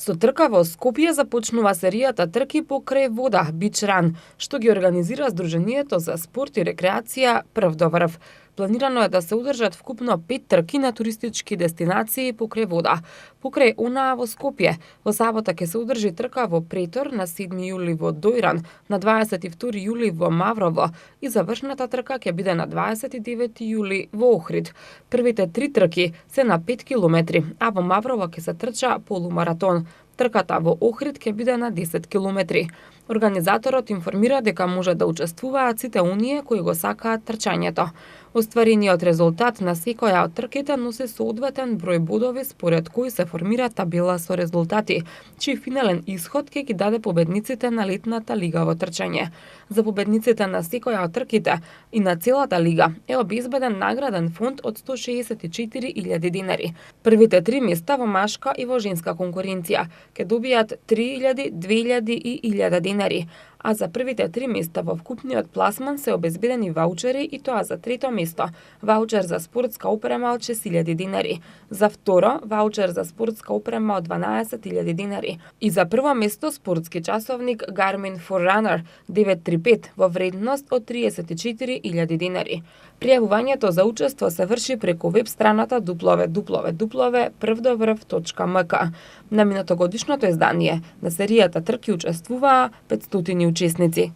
Со трка во Скопје започнува серијата трки покрај вода Beach Run, што ги организира Сдруженијето за спорт и рекреација Прв до врв. Планирано е да се одржат вкупно 5 трки на туристички дестинации покрај вода. Покрај онаа во Скопје, во сабота ќе се одржи трка во Претор на 7 јули во Дојран, на 22 јули во Маврово и завршната трка ќе биде на 29 јули во Охрид. Првите 3 трки се на 5 километри, а во Маврово ќе се трча полумаратон. Трката во Охрид ќе биде на 10 километри. Организаторот информира дека може да учествуваат сите оние кои го сакаат трчањето. Остварениот резултат на секоја од трките носи соодветен број бодови според кои се формира табела со резултати, чиј финален исход ќе ги даде победниците на летната лига во трчање. За победниците на секоја од трките и на целата лига е обезбеден награден фонд од 164.000 денари. Првите 3 места во машка и во женска конкуренција ќе добијат 3.000, 2.000 и 1.000 денари, а за првите 3 места во вкупниот пласман се обезбедени ваучери и тоа за трето место ваучер за спортска опрема од 6.000 денари, за второ ваучер за спортска опрема од 12.000 денари и за прво место спортски часовник Garmin Forerunner 935 во вредност од 34.000 денари. Пријавувањето за учество се врши преку веб страната www.prvdovрв.mk. На минатогодишното издание на серијата трки учествуваа 500 учесници.